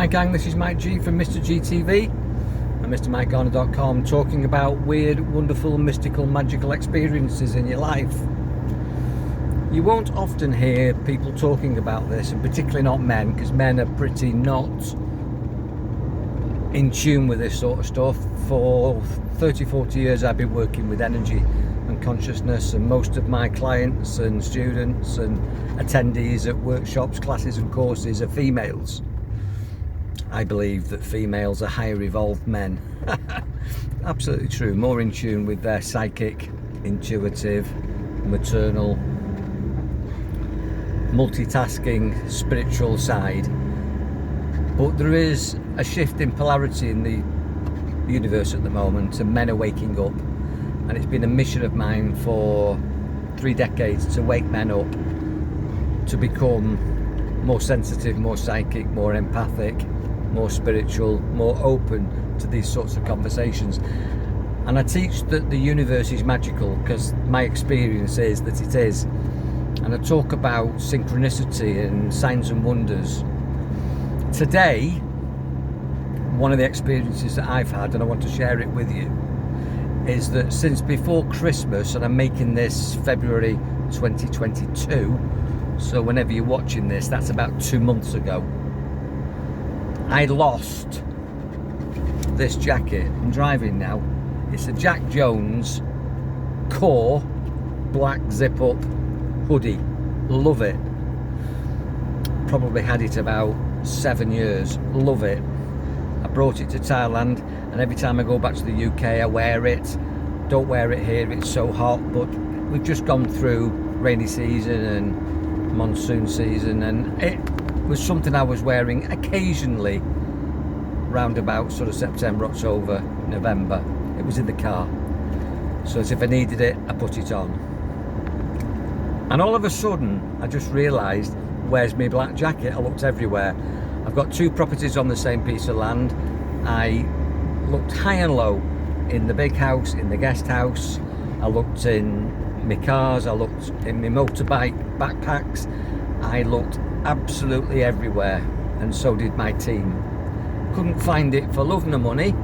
Hi gang, this is Mike G from Mr. GTV and MrMikeGarner.com, talking about weird, wonderful, mystical, magical experiences in your life. You won't often hear people talking about this, and particularly not men, because men are pretty not in tune with this sort of stuff. For 30-40 years I've been working with energy and consciousness, and most of my clients and students and attendees at workshops, classes and courses are females. I believe that females are higher evolved men. Absolutely true, more in tune with their psychic, intuitive, maternal, multitasking, spiritual side. But there is a shift in polarity in the universe at the moment, and men are waking up, and it's been a mission of mine for 3 decades to wake men up to become more sensitive, more psychic, more empathic, more spiritual, more open to these sorts of conversations. And I teach that the universe is magical, because my experience is that it is. And I talk about synchronicity and signs and wonders. Today, one of the experiences that I've had, and I want to share it with you, is that since before Christmas, and I'm making this February 2022, so whenever you're watching this, that's about 2 months ago, I lost this jacket. I'm driving now. It's a Jack Jones core black zip up hoodie. Love it. Probably had it about 7 years. Love it. I brought it to Thailand, and every time I go back to the UK I wear it. Don't wear it here, it's so hot, but we've just gone through rainy season and monsoon season, and it was something I was wearing occasionally round about sort of September, October, November. It was in the car, so as if I needed it, I put it on. And all of a sudden I just realised, where's my black jacket? I looked everywhere. I've got 2 properties on the same piece of land. I looked high and low, in the big house, in the guest house. I looked in my cars, I looked in my motorbike backpacks. I looked absolutely everywhere, and so did my team. Couldn't find it for love nor money.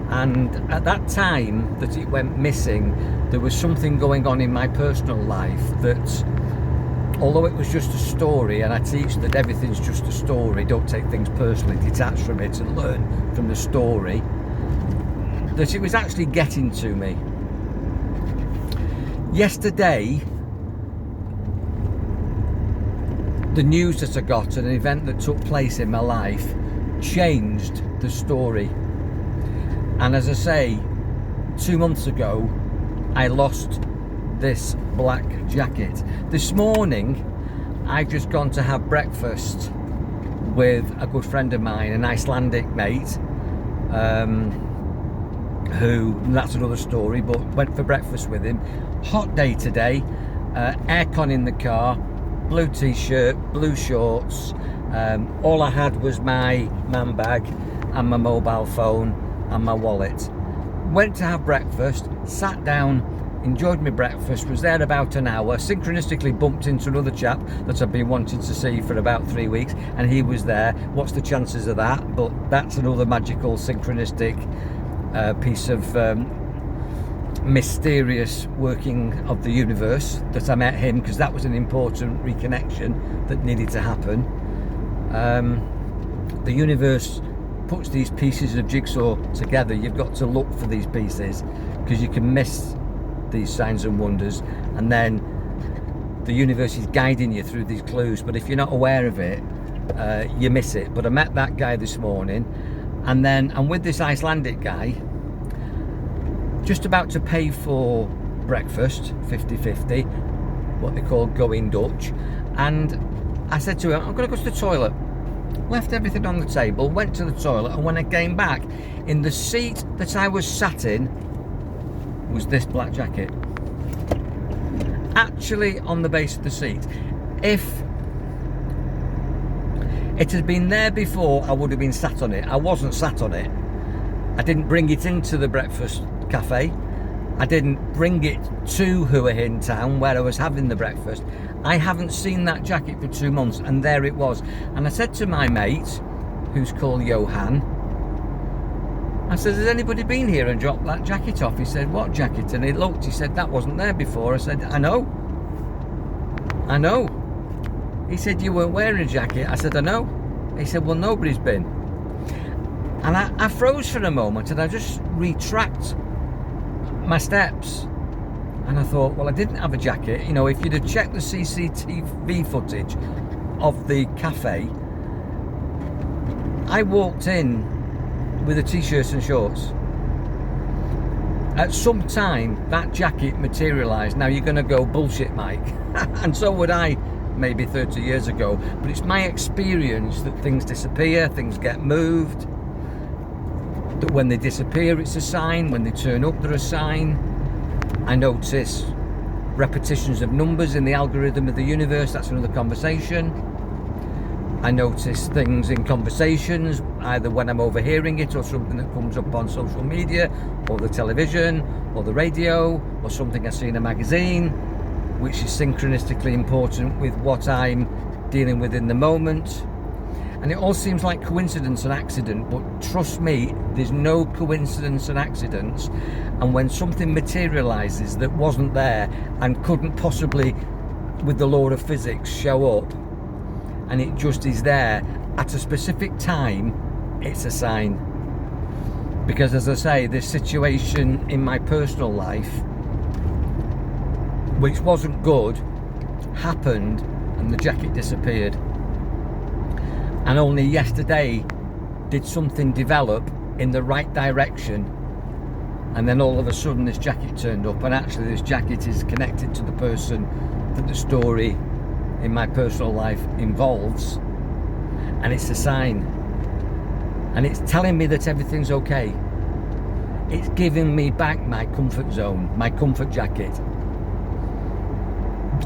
And at that time that it went missing, there was something going on in my personal life that, although it was just a story, and I teach that everything's just a story, don't take things personally, detach from it and learn from the story, that it was actually getting to me. Yesterday, the news that I got, an event that took place in my life, changed the story. And as I say, 2 months ago I lost this black jacket. This morning I've just gone to have breakfast with a good friend of mine, an Icelandic mate, who, that's another story, but went for breakfast with him. Hot day today, aircon in the car, blue t-shirt, blue shorts. All I had was my man bag and my mobile phone and my wallet. Went to have breakfast, sat down, enjoyed my breakfast, was there about an hour, synchronistically bumped into another chap that I've been wanting to see for about 3 weeks, and he was there. What's the chances of that? But that's another magical, synchronistic piece of mysterious working of the universe, that I met him, because that was an important reconnection that needed to happen. The universe puts these pieces of jigsaw together. You've got to look for these pieces, because you can miss these signs and wonders, and then the universe is guiding you through these clues, but if you're not aware of it, you miss it. But I met that guy this morning, and then I'm with this Icelandic guy, just about to pay for breakfast, 50-50, what they call going Dutch, and I said to him, I'm going to go to the toilet. Left everything on the table, went to the toilet, and when I came back, in the seat that I was sat in was this black jacket. Actually on the base of the seat. If it had been there before, I would have been sat on it. I wasn't sat on it. I didn't bring it into the breakfast cafe. I didn't bring it to Hua Hin Town where I was having the breakfast. I haven't seen that jacket for 2 months, and there it was. And I said to my mate, who's called Johan. I said, has anybody been here and dropped that jacket off? He said, what jacket? And he looked, he said, that wasn't there before. I said, I know. He said, you weren't wearing a jacket. I said, I know. He said, well, nobody's been. And I froze for a moment, and I just retracked my steps. And I thought, well, I didn't have a jacket. You know, if you'd have checked the CCTV footage of the cafe, I walked in with a t-shirt and shorts. At some time, that jacket materialised. Now you're going to go, bullshit, Mike. And so would I, maybe 30 years ago. But it's my experience that things disappear, things get moved. That when they disappear, it's a sign. When they turn up, they're a sign. I notice repetitions of numbers in the algorithm of the universe. That's another conversation. I notice things in conversations, either when I'm overhearing it or something that comes up on social media or the television or the radio or something I see in a magazine, which is synchronistically important with what I'm dealing with in the moment. And it all seems like coincidence and accident, but trust me, there's no coincidence and accidents. And when something materializes that wasn't there and couldn't possibly, with the law of physics, show up, and it just is there at a specific time, it's a sign. Because as I say, this situation in my personal life, which wasn't good, happened, and the jacket disappeared. And only yesterday did something develop in the right direction, and then all of a sudden this jacket turned up, and actually this jacket is connected to the person that the story in my personal life involves, and it's a sign, and it's telling me that everything's okay. It's giving me back my comfort zone, my comfort jacket.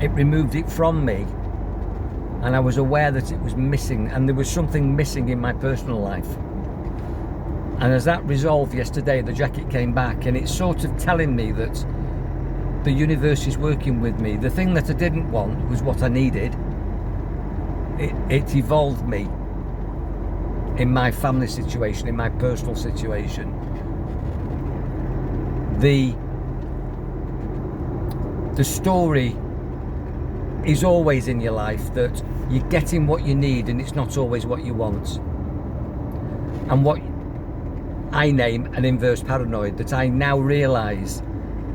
It removed it from me, and I was aware that it was missing, and there was something missing in my personal life. And as that resolved yesterday, the jacket came back, and it's sort of telling me that the universe is working with me. The thing that I didn't want was what I needed. It evolved me in my family situation, in my personal situation. The story is always in your life that you're getting what you need, and it's not always what you want. And what I name an inverse paranoid, that I now realise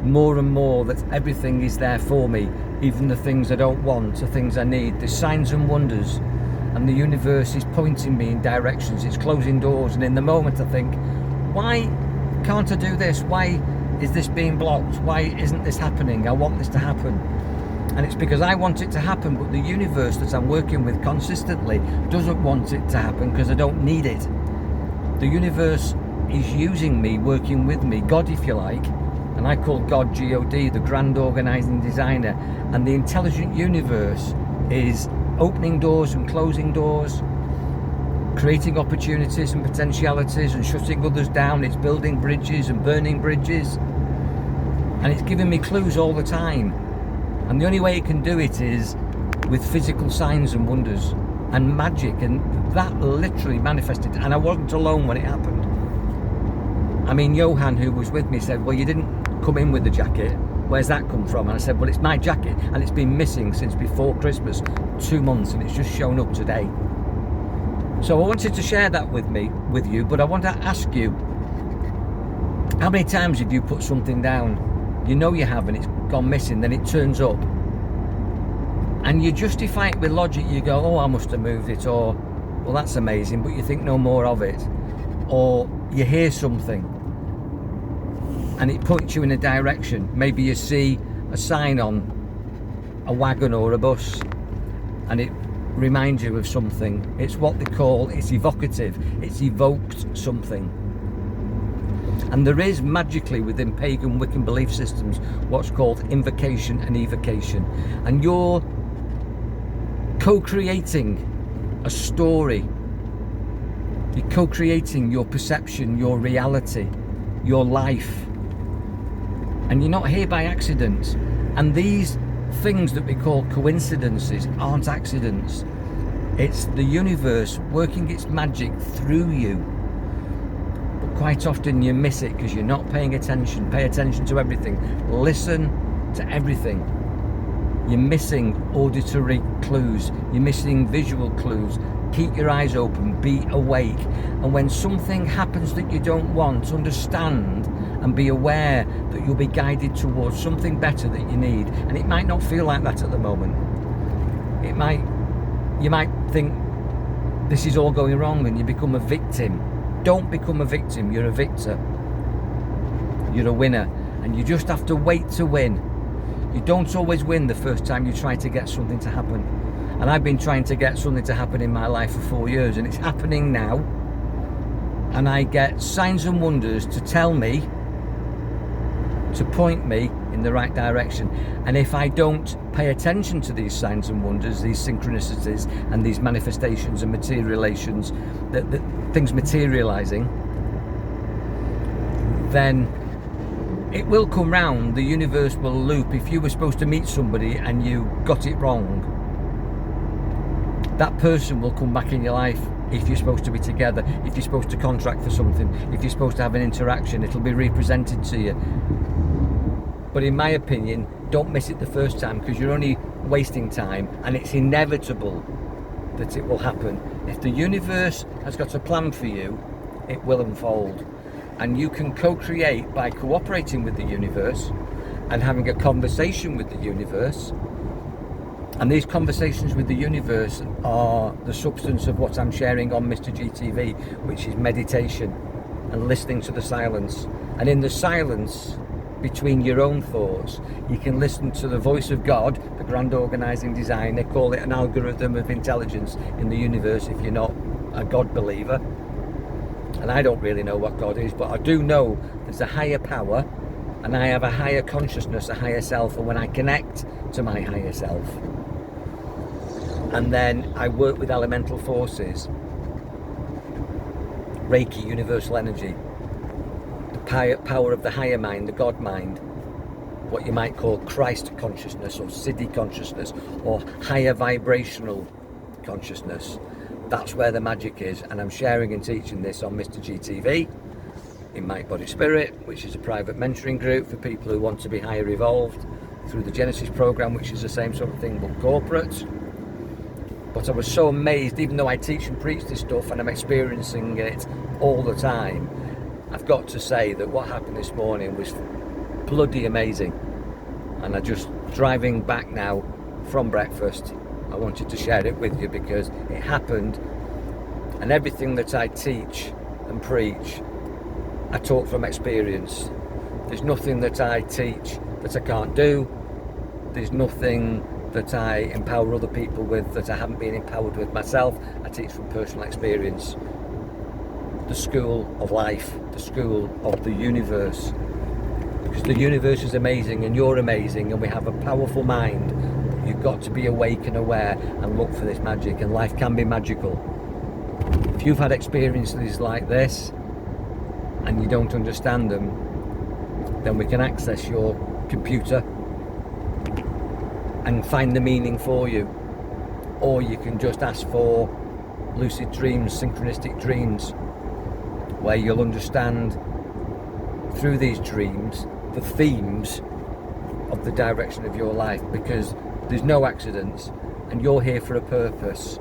more and more that everything is there for me, even the things I don't want, the things I need. There's signs and wonders, and the universe is pointing me in directions, it's closing doors, and in the moment I think, why can't I do this? Why is this being blocked? Why isn't this happening? I want this to happen. And it's because I want it to happen, but the universe that I'm working with consistently doesn't want it to happen because I don't need it. The universe is using me, working with me, God if you like, and I call God G-O-D, the grand organising designer, and the intelligent universe is opening doors and closing doors, creating opportunities and potentialities and shutting others down. It's building bridges and burning bridges, and it's giving me clues all the time. And the only way it can do it is with physical signs and wonders and magic, and that literally manifested, and I wasn't alone when it happened. I mean, Johan, who was with me, said, well, you didn't come in with the jacket, where's that come from? And I said, well, it's my jacket, and it's been missing since before Christmas, 2 months, and it's just shown up today. So I wanted to share that with you, but I want to ask you, how many times have you put something down? You know you have, and it's gone missing, then it turns up, and you justify it with logic. You go, oh, I must have moved it, or, well, that's amazing, but you think no more of it. Or you hear something and it points you in a direction. Maybe you see a sign on a wagon or a bus and it reminds you of something. It's what they call, it's evocative, it's evoked something. And there is magically within pagan Wiccan belief systems what's called invocation and evocation, and you're co-creating a story. You're co-creating your perception, your reality, your life. And you're not here by accident. And these things that we call coincidences aren't accidents. It's the universe working its magic through you. But quite often you miss it because you're not paying attention. Pay attention to everything. Listen to everything. You're missing auditory clues. You're missing visual clues. Keep your eyes open. Be awake. And when something happens that you don't want, understand and be aware that you'll be guided towards something better that you need. And it might not feel like that at the moment. You might think this is all going wrong and you become a victim. Don't become a victim. You're a victor. You're a winner. And you just have to wait to win. You don't always win the first time you try to get something to happen. And I've been trying to get something to happen in my life for 4 years, and it's happening now. And I get signs and wonders to tell me, to point me in the right direction. And if I don't pay attention to these signs and wonders, these synchronicities and these manifestations and materializations, that things materializing, then it will come round. The universe will loop. If you were supposed to meet somebody and you got it wrong, that person will come back in your life. If you're supposed to be together, if you're supposed to contract for something, if you're supposed to have an interaction, it'll be represented to you. But in my opinion, don't miss it the first time, because you're only wasting time, and it's inevitable that it will happen. If the universe has got a plan for you, it will unfold. And you can co-create by cooperating with the universe and having a conversation with the universe. And these conversations with the universe are the substance of what I'm sharing on Mr. GTV, which is meditation and listening to the silence. And in the silence between your own thoughts, you can listen to the voice of God, the grand organizing design. They call it an algorithm of intelligence in the universe if you're not a God believer. And I don't really know what God is, but I do know there's a higher power, and I have a higher consciousness, a higher self. And when I connect to my higher self, and then I work with elemental forces, Reiki, universal energy, the power of the higher mind, the God mind, what you might call Christ consciousness or Siddhi consciousness or higher vibrational consciousness. That's where the magic is, and I'm sharing and teaching this on Mr. GTV, in Mind Body Spirit, which is a private mentoring group for people who want to be higher evolved, through the Genesis program, which is the same sort of thing but corporate. But I was so amazed, even though I teach and preach this stuff and I'm experiencing it all the time, I've got to say that what happened this morning was bloody amazing. And I'm just driving back now from breakfast. I wanted to share it with you because it happened, and everything that I teach and preach, I talk from experience. There's nothing that I teach that I can't do. There's nothing that I empower other people with that I haven't been empowered with myself. I teach from personal experience. The school of life, the school of the universe. Because the universe is amazing and you're amazing, and we have a powerful mind. You've got to be awake and aware and look for this magic, and life can be magical. If you've had experiences like this and you don't understand them, then we can access your computer and find the meaning for you. Or you can just ask for lucid dreams, synchronistic dreams, where you'll understand through these dreams the themes of the direction of your life, because there's no accidents and you're here for a purpose.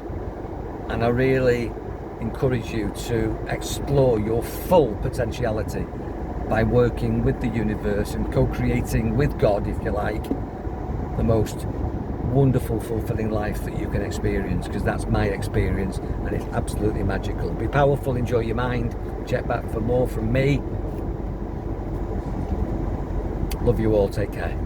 And I really encourage you to explore your full potentiality by working with the universe and co-creating with God, if you like, the most wonderful, fulfilling life that you can experience, because that's my experience and it's absolutely magical. Be powerful, enjoy your mind. Check back for more from me. Love you all, take care.